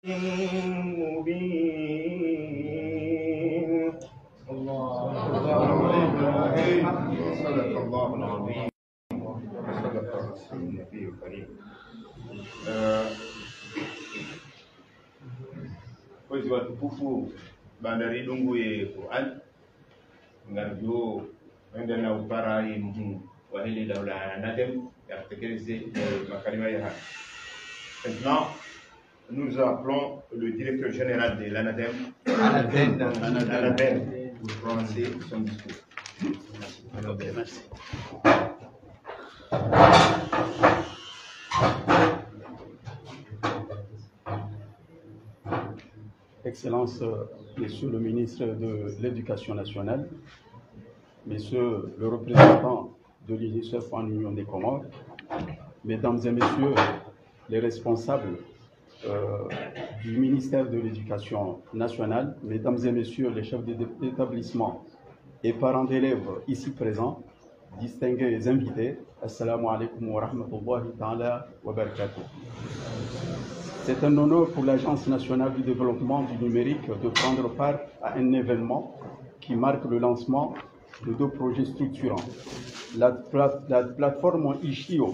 مبين الله صدق الله العظيم وصدق رسول النبي الكريم. Mwezi watukufu bandari dungu ye Quran ngarjo wenda na upara hii wa hili daula ya Nadem ya kutekeleza makalima ya haki. Maintenant, nous appelons le directeur général de l'ANADEM pour prononcer son discours. Okay, merci. Excellence, Monsieur le ministre de l'Éducation nationale, Monsieur le représentant de l'UNICEF en Union des Comores, Mesdames et Messieurs les responsables du ministère de l'Éducation nationale, Mesdames et Messieurs les chefs d'établissement et parents d'élèves ici présents, distingués invités, Assalamu alaikum wa rahmatullahi ta'ala wa barakatuh. C'est un honneur pour l'Agence nationale du développement du numérique de prendre part à un événement qui marque le lancement de deux projets structurants. La plateforme Ishio,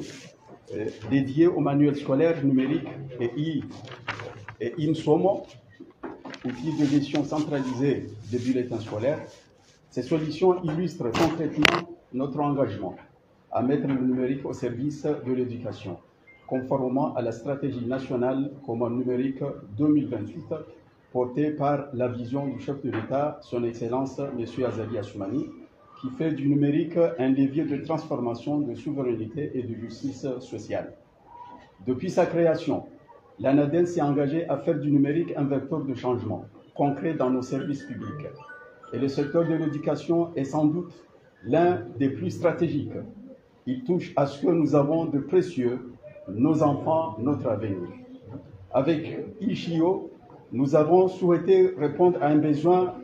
dédiée au manuel scolaire numérique, et INSOMO, outil de gestion centralisée des bulletins scolaires. Ces solutions illustrent concrètement notre engagement à mettre le numérique au service de l'éducation, conformément à la stratégie nationale commune numérique 2028, portée par la vision du chef de l'État, son Excellence M. Azali Assoumani, qui fait du numérique un levier de transformation, de souveraineté et de justice sociale. Depuis sa création, l'ANADEM s'est engagée à faire du numérique un vecteur de changement concret dans nos services publics. Et le secteur de l'éducation est sans doute l'un des plus stratégiques. Il touche à ce que nous avons de précieux, nos enfants, notre avenir. Avec Ishio, nous avons souhaité répondre à un besoin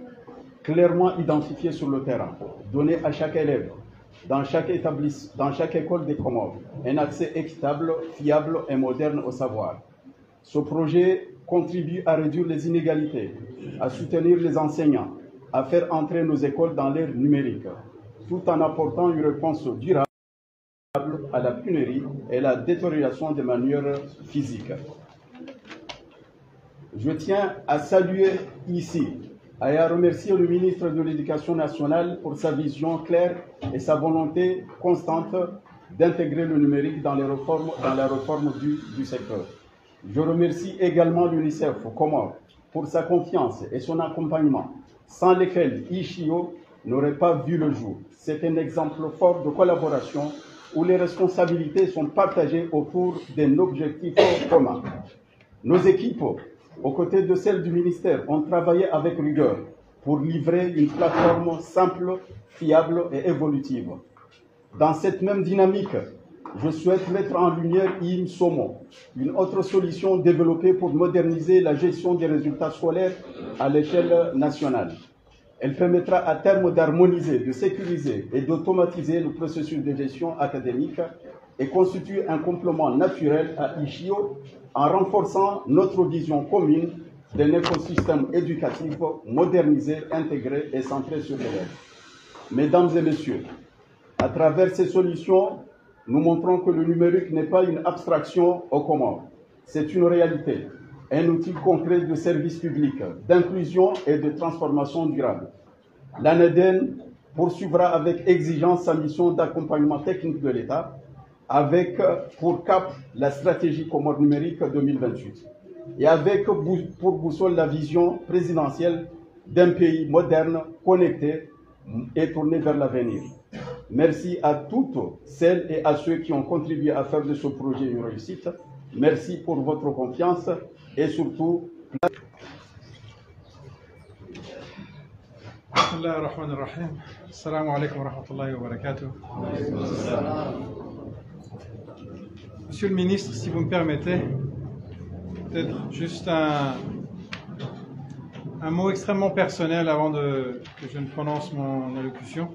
clairement identifié sur le terrain, donner à chaque élève, dans chaque école des Comores, un accès équitable, fiable et moderne au savoir. Ce projet contribue à réduire les inégalités, à soutenir les enseignants, à faire entrer nos écoles dans l'ère numérique, tout en apportant une réponse durable à la pénurie et la détérioration des manières physiques. Je tiens à saluer ici et à remercier le ministre de l'Éducation nationale pour sa vision claire et sa volonté constante d'intégrer le numérique dans la réforme du secteur. Je remercie également l'UNICEF aux Comores pour sa confiance et son accompagnement, sans lesquels Ishio n'aurait pas vu le jour. C'est un exemple fort de collaboration où les responsabilités sont partagées autour d'un objectif commun. Nos équipes, aux côtés de celles du ministère, ont travaillé avec rigueur pour livrer une plateforme simple, fiable et évolutive. Dans cette même dynamique, je souhaite mettre en lumière INSOMO, une autre solution développée pour moderniser la gestion des résultats scolaires à l'échelle nationale. Elle permettra à terme d'harmoniser, de sécuriser et d'automatiser le processus de gestion académique et constitue un complément naturel à Ishio en renforçant notre vision commune d'un écosystème éducatif modernisé, intégré et centré sur l'élève. Mesdames et messieurs, à travers ces solutions, nous montrons que le numérique n'est pas une abstraction aux Comores. C'est une réalité, un outil concret de service public, d'inclusion et de transformation durable. L'ANADEM poursuivra avec exigence sa mission d'accompagnement technique de l'État, avec pour cap la stratégie Comores numérique 2028, et avec pour boussole la vision présidentielle d'un pays moderne, connecté et tourné vers l'avenir. Merci à toutes celles et à ceux qui ont contribué à faire de ce projet une réussite. Merci pour votre confiance et surtout... Bismillahirrahmanirrahim. Assalamu alaikum wa rahmatullahi wa barakatuh. Monsieur le ministre, si vous me permettez, peut-être juste un mot extrêmement personnel avant que je ne prononce mon allocution.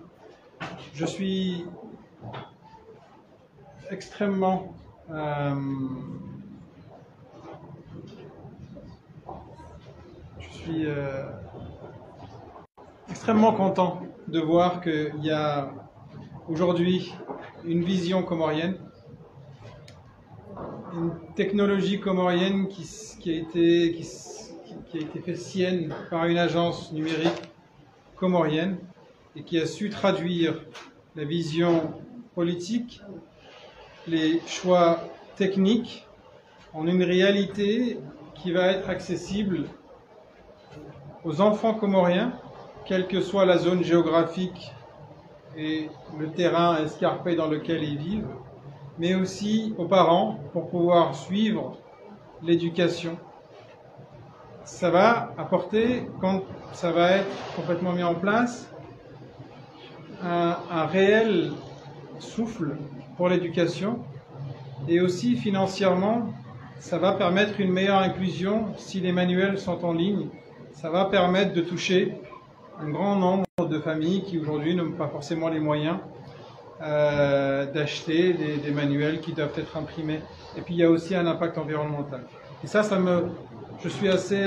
Je suis extrêmement suis extrêmement content de voir qu'il y a aujourd'hui une vision comorienne, une technologie comorienne qui a été faite sienne par une agence numérique comorienne et qui a su traduire la vision politique, les choix techniques en une réalité qui va être accessible aux enfants comoriens, quelle que soit la zone géographique et le terrain escarpé dans lequel ils vivent, mais aussi aux parents pour pouvoir suivre l'éducation. Ça va apporter, quand ça va être complètement mis en place, un réel souffle pour l'éducation, et aussi financièrement, ça va permettre une meilleure inclusion. Si les manuels sont en ligne, ça va permettre de toucher un grand nombre de familles qui aujourd'hui n'ont pas forcément les moyens d'acheter des manuels qui doivent être imprimés. Et puis il y a aussi un impact environnemental. Et ça je suis assez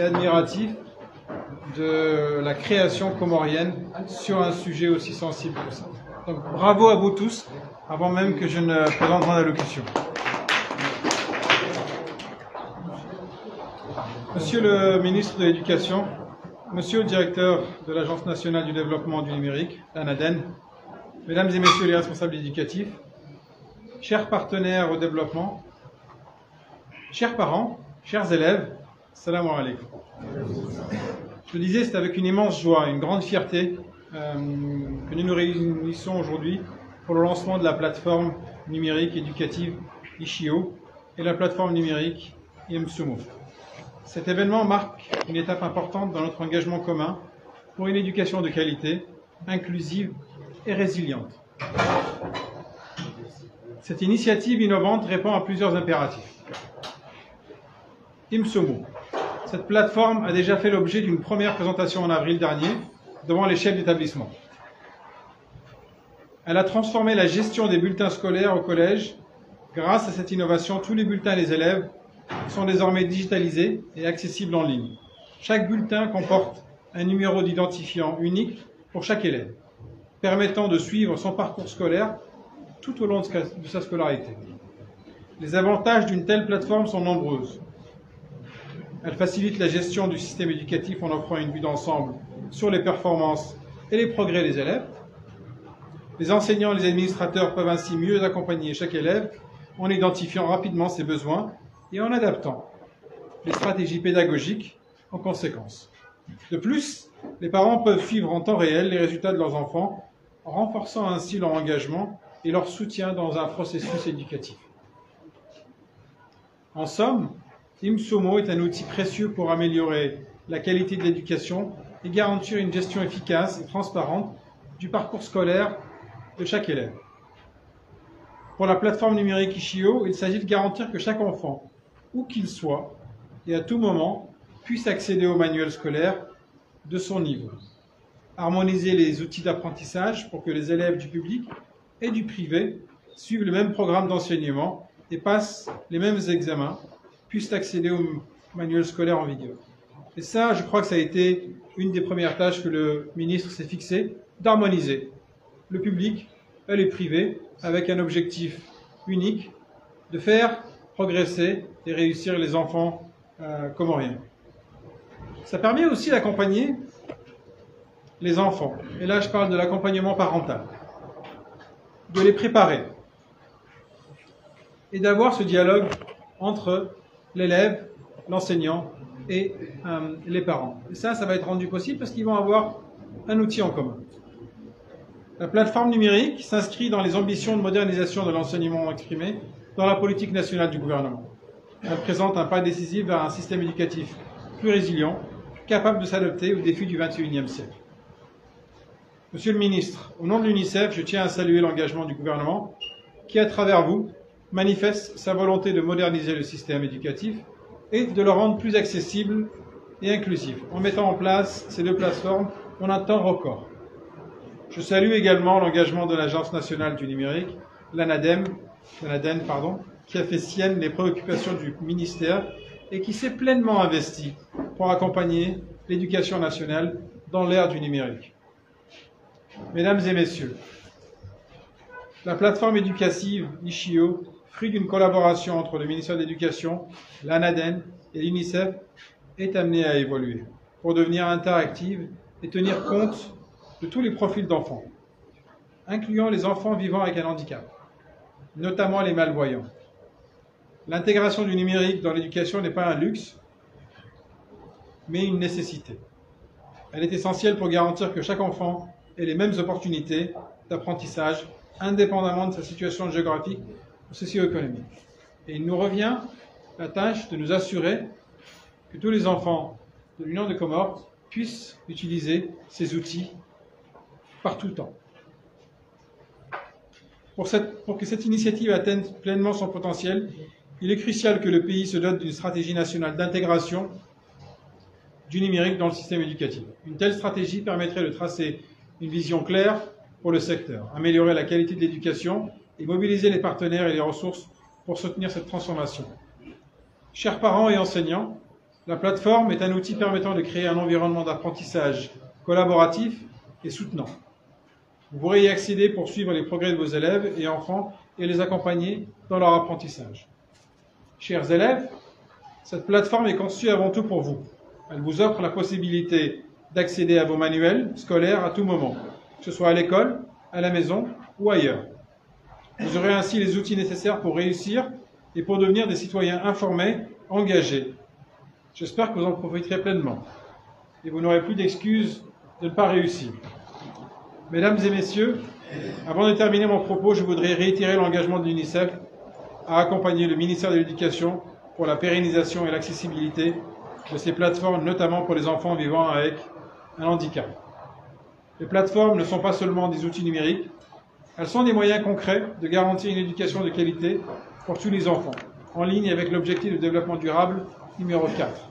admiratif de la création comorienne sur un sujet aussi sensible que ça. Donc bravo à vous tous, avant même que je ne présente mon allocution. Monsieur le ministre de l'Éducation, monsieur le directeur de l'Agence nationale du développement du numérique, l'ANADEN, mesdames et messieurs les responsables éducatifs, chers partenaires au développement, chers parents, chers élèves, salam alaikum. Je le disais, c'est avec une immense joie, une grande fierté que nous nous réunissons aujourd'hui pour le lancement de la plateforme numérique éducative Ishio et la plateforme numérique Imsumo. Cet événement marque une étape importante dans notre engagement commun pour une éducation de qualité, inclusive et résiliente. Cette initiative innovante répond à plusieurs impératifs. Imsumo. Cette plateforme a déjà fait l'objet d'une première présentation en avril dernier devant les chefs d'établissement. Elle a transformé la gestion des bulletins scolaires au collège. Grâce à cette innovation, tous les bulletins des élèves sont désormais digitalisés et accessibles en ligne. Chaque bulletin comporte un numéro d'identifiant unique pour chaque élève, permettant de suivre son parcours scolaire tout au long de sa scolarité. Les avantages d'une telle plateforme sont nombreuses. Elle facilite la gestion du système éducatif en offrant une vue d'ensemble sur les performances et les progrès des élèves. Les enseignants et les administrateurs peuvent ainsi mieux accompagner chaque élève en identifiant rapidement ses besoins et en adaptant les stratégies pédagogiques en conséquence. De plus, les parents peuvent suivre en temps réel les résultats de leurs enfants, en renforçant ainsi leur engagement et leur soutien dans un processus éducatif. En somme, Imsumo est un outil précieux pour améliorer la qualité de l'éducation et garantir une gestion efficace et transparente du parcours scolaire de chaque élève. Pour la plateforme numérique Ishio, il s'agit de garantir que chaque enfant, où qu'il soit, et à tout moment, puisse accéder au manuel scolaire de son niveau. Harmoniser les outils d'apprentissage pour que les élèves du public et du privé suivent le même programme d'enseignement et passent les mêmes examens, puissent accéder au manuel scolaire en vigueur. Et ça, je crois que ça a été une des premières tâches que le ministre s'est fixé, d'harmoniser le public et les privés avec un objectif unique, de faire progresser et réussir les enfants comoriens. Ça permet aussi d'accompagner les enfants, et là je parle de l'accompagnement parental, de les préparer et d'avoir ce dialogue entre l'élève, l'enseignant et les parents. Et ça va être rendu possible parce qu'ils vont avoir un outil en commun. La plateforme numérique s'inscrit dans les ambitions de modernisation de l'enseignement exprimé dans la politique nationale du gouvernement. Elle présente un pas décisif vers un système éducatif plus résilient, capable de s'adapter aux défis du XXIe siècle. Monsieur le ministre, au nom de l'UNICEF, je tiens à saluer l'engagement du gouvernement qui, à travers vous, manifeste sa volonté de moderniser le système éducatif et de le rendre plus accessible et inclusif, en mettant en place ces deux plateformes en un temps record. Je salue également l'engagement de l'Agence nationale du numérique, l'ANADEN, qui a fait sienne les préoccupations du ministère et qui s'est pleinement investi pour accompagner l'éducation nationale dans l'ère du numérique. Mesdames et messieurs, la plateforme éducative Ishio, fruit d'une collaboration entre le ministère de l'Éducation, l'ANADEN et l'UNICEF, est amenée à évoluer pour devenir interactive et tenir compte de tous les profils d'enfants, incluant les enfants vivant avec un handicap, notamment les malvoyants. L'intégration du numérique dans l'éducation n'est pas un luxe, mais une nécessité. Elle est essentielle pour garantir que chaque enfant ait les mêmes opportunités d'apprentissage, indépendamment de sa situation géographique ou socio-économique. Et il nous revient la tâche de nous assurer que tous les enfants de l'Union des Comores puissent utiliser ces outils par tout temps. Pour que cette initiative atteigne pleinement son potentiel, il est crucial que le pays se dote d'une stratégie nationale d'intégration du numérique dans le système éducatif. Une telle stratégie permettrait de tracer une vision claire pour le secteur, améliorer la qualité de l'éducation et mobiliser les partenaires et les ressources pour soutenir cette transformation. Chers parents et enseignants, la plateforme est un outil permettant de créer un environnement d'apprentissage collaboratif et soutenant. Vous pourrez y accéder pour suivre les progrès de vos élèves et enfants et les accompagner dans leur apprentissage. Chers élèves, cette plateforme est conçue avant tout pour vous. Elle vous offre la possibilité d'accéder à vos manuels scolaires à tout moment, que ce soit à l'école, à la maison ou ailleurs. Vous aurez ainsi les outils nécessaires pour réussir et pour devenir des citoyens informés, engagés. J'espère que vous en profiterez pleinement et vous n'aurez plus d'excuses de ne pas réussir. Mesdames et messieurs, avant de terminer mon propos, je voudrais réitérer l'engagement de l'UNICEF à accompagner le ministère de l'Éducation pour la pérennisation et l'accessibilité de ces plateformes, notamment pour les enfants vivant avec un handicap. Les plateformes ne sont pas seulement des outils numériques, elles sont des moyens concrets de garantir une éducation de qualité pour tous les enfants, en ligne avec l'objectif de développement durable numéro 4.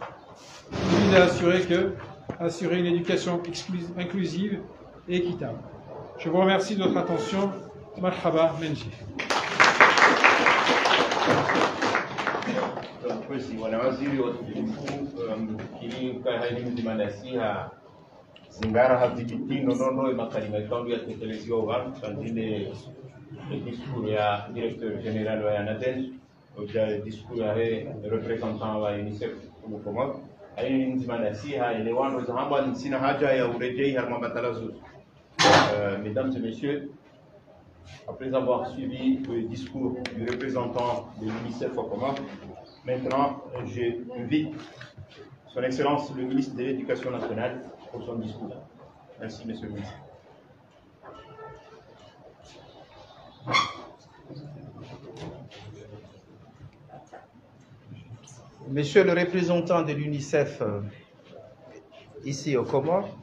Il vise à assurer une éducation inclusive et équitable. Je vous remercie de votre attention. Marhaba Menji. Bwana Waziri wa Mkuu kilika elimu nasiha zingara hazibitino nono makalima ikandu yatekeleziwa vanhu kandile discours ya directeur général wa ANADEN oja discours ya representant wa UNICEF au Comores ayi nzima nasiha ile wando zahamba sina haja ya urejei harma batalazo. Mesdames et messieurs, après avoir suivi le discours du représentant de l'UNICEF au Comores, maintenant, j'invite Son Excellence le ministre de l'Éducation nationale pour son discours. Merci, Monsieur le ministre. Monsieur le représentant de l'UNICEF ici aux Comores,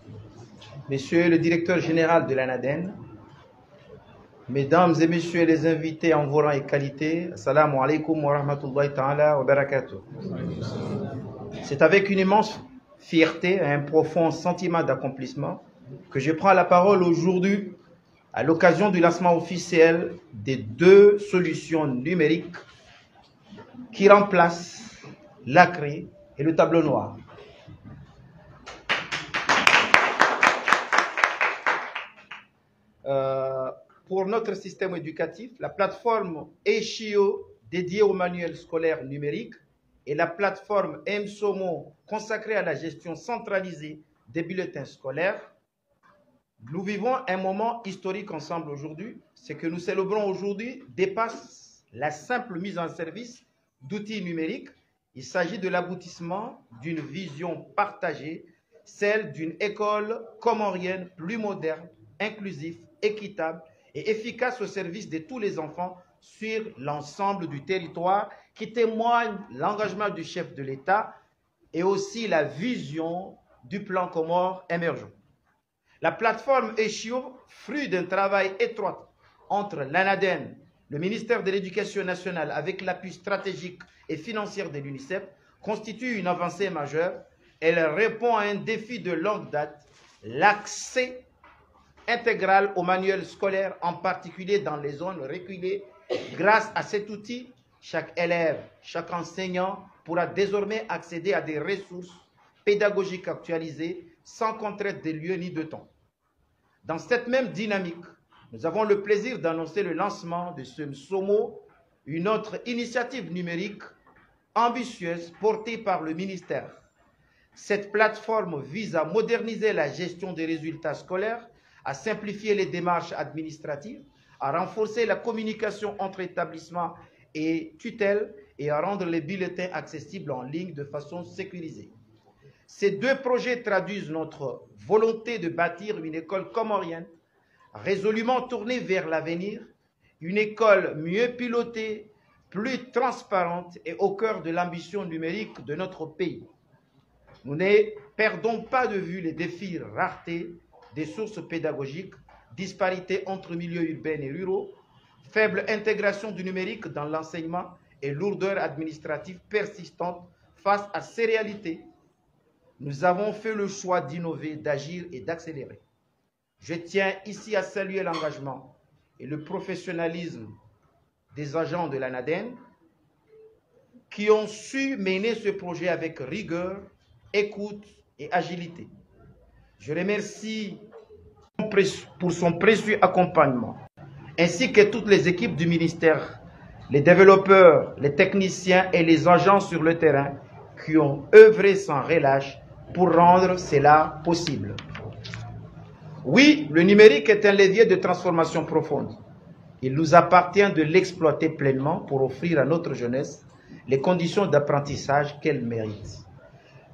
Monsieur le directeur général de l'ANADEN, Mesdames et Messieurs les invités en vos rangs et qualité, Assalamu alaikum wa rahmatullahi ta'ala wa barakatuh. C'est avec une immense fierté et un profond sentiment d'accomplissement que je prends la parole aujourd'hui à l'occasion du lancement officiel des 2 solutions numériques qui remplacent l'ACRI et le tableau noir. Pour notre système éducatif, la plateforme Ishio dédiée au manuel scolaire numérique et la plateforme Msomo consacrée à la gestion centralisée des bulletins scolaires. Nous vivons un moment historique ensemble aujourd'hui. Ce que nous célébrons aujourd'hui dépasse la simple mise en service d'outils numériques. Il s'agit de l'aboutissement d'une vision partagée, celle d'une école comorienne plus moderne, inclusive, équitable et efficace au service de tous les enfants sur l'ensemble du territoire, qui témoigne l'engagement du chef de l'État et aussi la vision du plan Comores émergent. La plateforme Ishio, fruit d'un travail étroit entre l'ANADEN, le ministère de l'Éducation nationale avec l'appui stratégique et financier de l'UNICEF, constitue une avancée majeure. Elle répond à un défi de longue date, l'accès intégral au manuel scolaire, en particulier dans les zones reculées. Grâce à cet outil, chaque élève, chaque enseignant pourra désormais accéder à des ressources pédagogiques actualisées sans contrainte de lieu ni de temps. Dans cette même dynamique, nous avons le plaisir d'annoncer le lancement de ce MSOMO, une autre initiative numérique ambitieuse portée par le ministère. Cette plateforme vise à moderniser la gestion des résultats scolaires, à simplifier les démarches administratives, à renforcer la communication entre établissements et tutelles et à rendre les bulletins accessibles en ligne de façon sécurisée. Ces deux projets traduisent notre volonté de bâtir une école comorienne résolument tournée vers l'avenir, une école mieux pilotée, plus transparente et au cœur de l'ambition numérique de notre pays. Nous ne perdons pas de vue les défis rareté des sources pédagogiques, disparités entre milieux urbains et ruraux, faible intégration du numérique dans l'enseignement et lourdeur administrative persistante face à ces réalités. Nous avons fait le choix d'innover, d'agir et d'accélérer. Je tiens ici à saluer l'engagement et le professionnalisme des agents de l'ANADEN qui ont su mener ce projet avec rigueur, écoute et agilité. Je remercie pour son précieux accompagnement, ainsi que toutes les équipes du ministère, les développeurs, les techniciens et les agents sur le terrain qui ont œuvré sans relâche pour rendre cela possible. Oui, le numérique est un levier de transformation profonde. Il nous appartient de l'exploiter pleinement pour offrir à notre jeunesse les conditions d'apprentissage qu'elle mérite.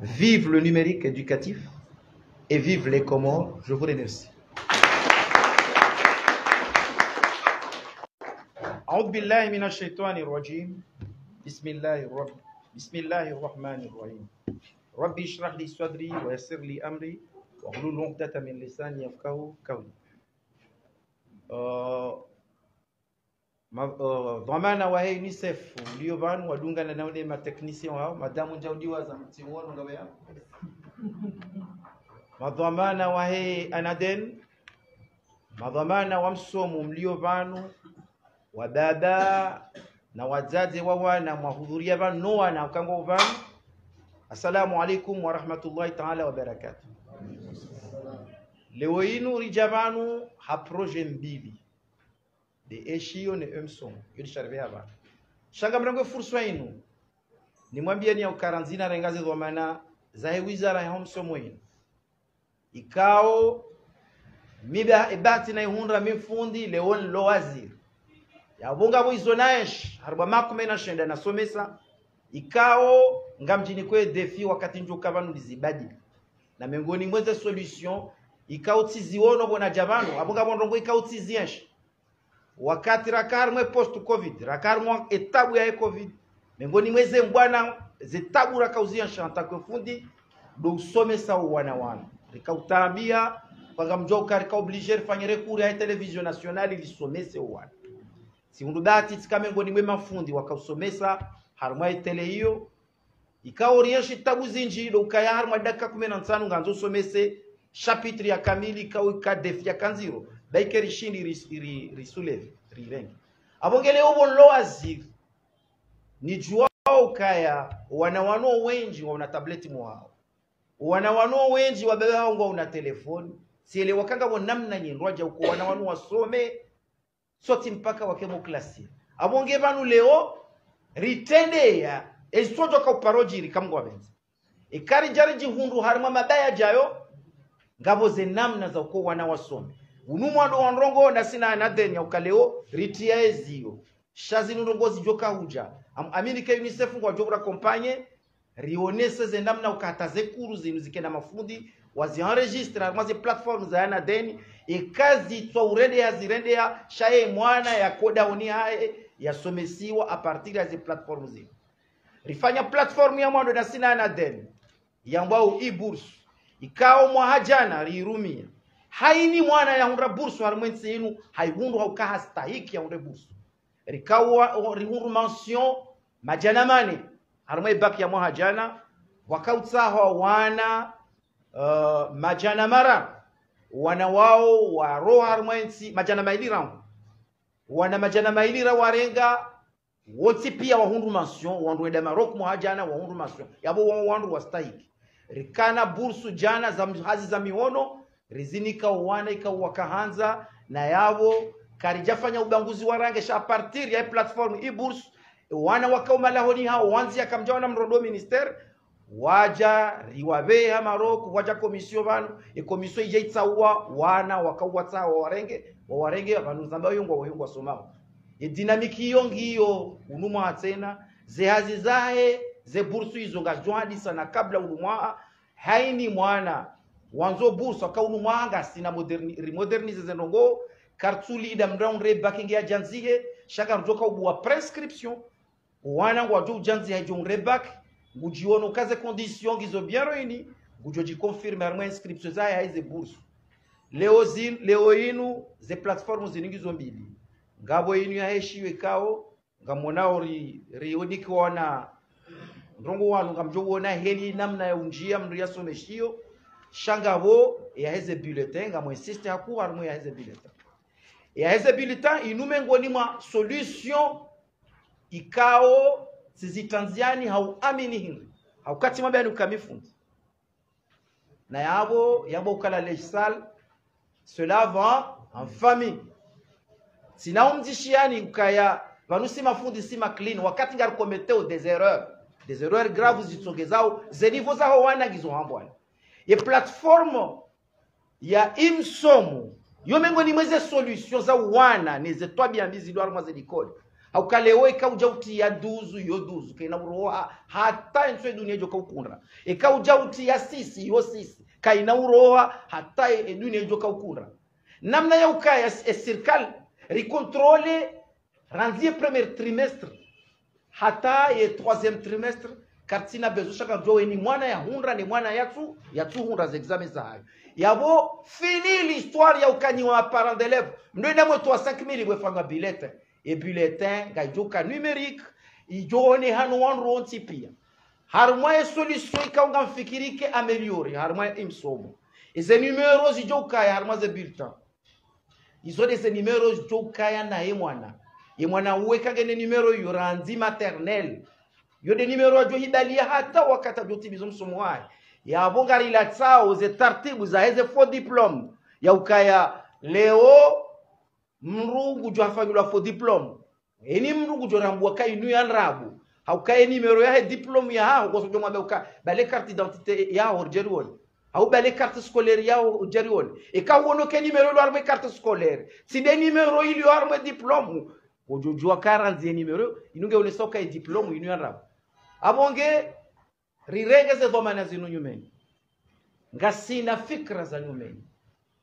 Vive le numérique éducatif et vive les Comores. Je vous remercie. أعوذ بالله من الشيطان الرجيم بسم الله الرحمن الرحيم ربي اشرح لي صدري ويسر لي أمري واحلل عقدة من لساني يفقهوا قولي. Dhamana wa UNICEF uliovanu wadungana na wale mateknisia wao madamu njaudiwa za mtimuono ngawe hapo madhamana wa ANADEN madhamana wa msomo mliovanu wa baba na wazazi wa wana mahudhuria vanu noa na kango vanu. Assalamu alaikum wa rahmatullahi ta'ala wa barakatuh. Leo inu rijavanu ha projet mbili de eshio ne emsomo ilisharve hapa shanga mrango fursa inu nimwambie ni ya ukaranzina rengaze dhamana za wizara ya msomo inu ikao miba ibati na ihundra mifundi leon lo waziri ya bunga boizo naesh harba makumena shenda na somesa ikao ngamjini kwe defi wakati njoka vanu lizibadili na miongoni mweze solution ikao tiziono bona javano abunga bondongo ikao tiziensh wakati rakarmwe post covid rakarmwe etabu ya covid miongoni mweze mbwana zetabu rakauziensh antakwe fundi do somesa wana rikautambia kwa mjoka rika obliger fanyere kuri ya television nationale lisomese wana si undudati tsikamengo ni mwema fundi wakausomesa harmwa tele hiyo ikaorienshi tabu zinjilo ukaya harmwa dakika 15 nganzo somese chapitre ya kamili ika defi ya kanziro baikeri shindi risuleve rirengi abongele ubo loazir ni jua ukaya wanawano wengi wana tableti mwao wanawano wengi wabebe hao ngo una telefoni siele wakanga bo namna nyindwaja uko wanawano wasome soti mpaka wakemo klasi abonge banu leo ritende ya esojo ka paroji rikamgwa benza ikari jariji hundu harima mabaya jayo ngabo ze namna za uko wana wasome unumwa ndo wanrongo na sina ANADEN ya ukaleo ritia ezio shazi nungozi joka huja amini ke UNICEF ngwa jobra kompanye rionese ze namna ukataze kuru zinu zikena mafundi wazi enregistre maze platform za ANADEN ikazi to urende ya zirende ya shaye mwana ya koda uni hae ya somesiwa a partir ya zi platform zinu rifanya platform ya mwando na sina ANADEN ya mbao e-bourse ikao mwahajana riirumia haini mwana ya hundra bursu harmwensi inu haihundu haukaha stahiki ya hundre bursu rikawa rihundu mention majana mane harmwe baki ya mwahajana wakautsaho wana majana mara wana wao wa roho harmwensi majana mailira wana majana mailira warenga wote pia wahundu mention wandu enda Maroc mwahajana wahundu mention yabo wandu wastahiki rikana bursu jana za hazi za miono rizinika uwana ikawakahanza na yavo karijafanya ubanguzi wa range sha partir ya platform i bursu wana wakaumalaoni hao wanzi akamjawa na mrondo minister waja riwabeha maroko waja komisio vanu komisio ijaitsawa wana wakawatsa warenge vanu zamba yongwa somao dinamiki yongiyo unumwa tena zehazi zahe ze bursu izo ngajwadi sana kabla unumwa haini mwana wanzo bursu akaunumwa anga sina modernize zenongo kartuli da mraunre backing ya janzihe shaka rujoka ubuwa prescription wana ngwajo janzi ha jongre back ngujiono kaze condition gizo bien réuni ngujoji confirmer harma inscription za ya hizo bourse leo inu ze platform ziningizo mbili ngabo inu ya heshiwe kao ngamonao rioniko na ndongo wanu ngamjowona heli namna ya unjia mndu yasomeshio shangabo ya heze bulletin ngamo insiste haku harmo ya heze bulletin ya heze bulletin inume ngoni mwa solution ikao sizitanziani hauamini hinri haukati mabani ukamifunzi na yabo ukala legisal cela va en famille sinaumzishiani ukaya vanusi mafundi sima clean wakati ngar commettre des erreurs graves zitsongezao ze niveau za wana gizo hambwana ye platform ya imsomo yomengo ni mweze solution za wana nize twabia mbizi dwar mwaze dikode haukalewe ikauja uti ya duzu kaina uroha hata nswe dunia joka ukundra ikauja uti ya sisi kaina uroha hata dunia joka ukundra namna ya ukaya serikali ricontrole ranzie premier trimestre hata ye troisième trimestre kartina bezo shaka jowe ni mwana ya hundra ni mwana yatu hundra za examen za hayo yabo fini l'histoire ya ukanyi wa parents d'élèves mndoenda mwetu wa 5000 ibwefanga bilete et bulletin gajoka numérique ijone hanu wanronti pia harmwa solution ikaunga mfikirike ameliore harmwa imsomo ize numéros ijoka ya harmwa ze bulletin izo de ces numéros ijoka ya na yemwana uweka gene numero yoranzi maternelle yo de numero ajo hidalia hata wakata jotibizo msomo wae ya bongari la tsao ze tartibu za heze faux diplôme ya ukaya leo mrungu jo afanyula faux diplôme eni mrungu jo rambua kai nu yanrabu haukaye numero ya diplôme ya hao kwa sababu mwabe bale carte d'identité ya orjerion au bale carte scolaire ya orjerion e ka wono ke numero lo arme carte scolaire si de numero ili arme diplôme ojojua 40 numero inunge ule soka e diplôme inu yanrabu abonge rirenge ze domana zinu nyumeni ngasina fikra za nyumeni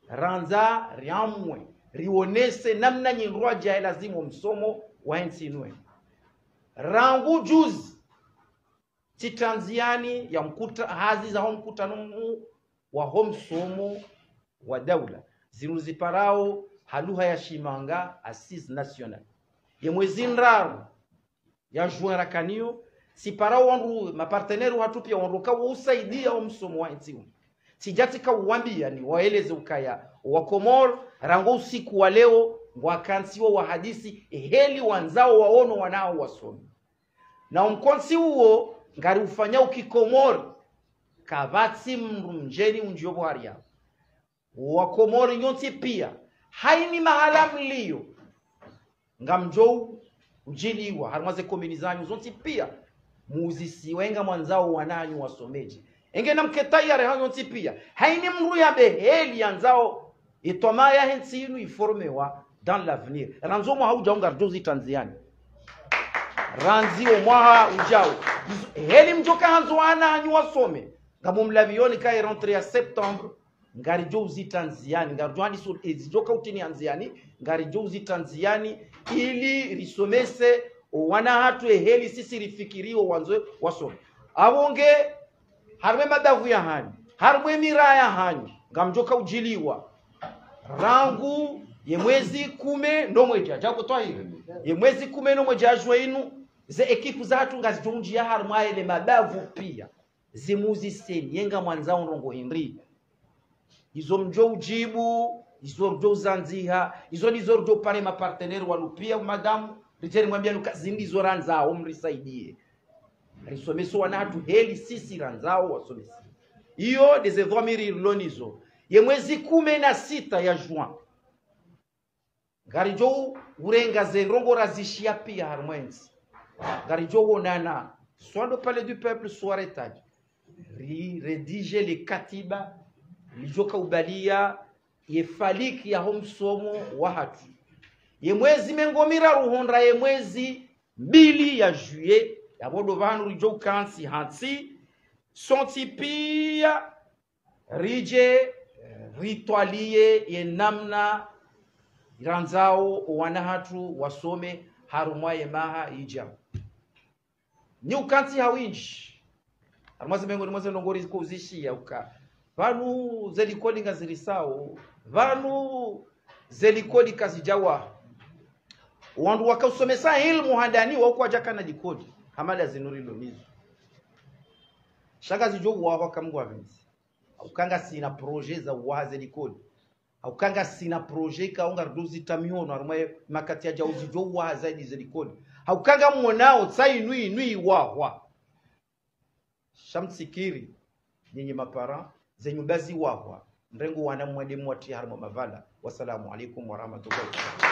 ranza riamwe rionese namna nyinroja lazima msomo wa ensinwe rangu juzi titanziani ya mkuta hazi za mkutano wa homsomo wa daula zinuziparao haluha ya shimanga assise nationale ye mwezi nraru ya juin rakanio si parao wanru maparteneri watu pia wanruka usaidia msomo wa ensinwe sijatika uwambia ni waeleze ukaya wa Komor rango usiku wa leo wakansiwa wa hadisi heli wanzao waono wanao wasomi na umkonsi huo ngari ufanya ukikomor kavatsi mrumjeni unjobo haria wa Komor nyonti pia haini mahala mlio ngamjou ujiliwa harmaze kombinizanyu zonti pia muzisi wenga mwanzao wananyu wasomeji enge na mketayare hanyo tipia haini mru ya beheli yanzao itomaya hensinu iformewa dans l'avenir ranzo mwa haujaunga dozi tanziani ranzi omwaha ujao heli mjoka hanzo ana hanyu wasome ngamo mlavioni kai rentre ya septembre ngari jozi tanziani ngari joani sur ezijoka utini anziani ngari jozi tanziani ili risomese wana hatu heli sisi rifikirio wanzo wasome abonge harme madavu ya hanyu harme mira ya hanyu ngamjoka ujiliwa rangu ye mwezi 10 ndo mweja jako toa hivi ye mwezi 10 ndo mweja ajwe inu ze ekipu zatu ngazijunji ya harma ile madavu pia zimuzi seni yenga mwanzao ndongo Henry izo mjo ujibu izo mjo zanziha izo nizo mjo pale maparteneri walupia madamu rijeri mwambia nukazindi zo ranzao mrisaidie risomeso wanatu heli sisi ranzao wasomesi iyo dezevomiri lonizo ye mwezi 16 ya juin garijo urenga zenrongo razishia pia harmwenzi garijo wonana soit le palais du peuple soit rétage rédiger les katiba lijoka ubalia ye faliki ya homsomo wahatu ye mwezi mengomira ruhondra ye mwezi 2 ya juillet ya bodo vanu rijo kansi hansi sonti pia rije ritualie ye namna ranzao wanahatu wasome harumwa ye maha ija ni ukansi hawinji armaze mengo ni mwaze nongori kuzishia uka vanu zelikoli ngazirisao vanu zelikoli kazijawa wandu wakausomesa ilmu handani wako ajaka na dikodi hamala zinuri lonizo shaka zijo wako mgwa venzi ukanga sina projet za waze dikodi ukanga sina projet kaunga ruzi tamiono armaye makati ya jauzi jo waza ni zelikodi ukanga mwanao tsai nui wahwa shamtsikiri nyenye mapara zenyu bazi wahwa mrengo wana mwende mwati harma mavala. Wassalamu alaikum warahmatullahi wabarakatuh.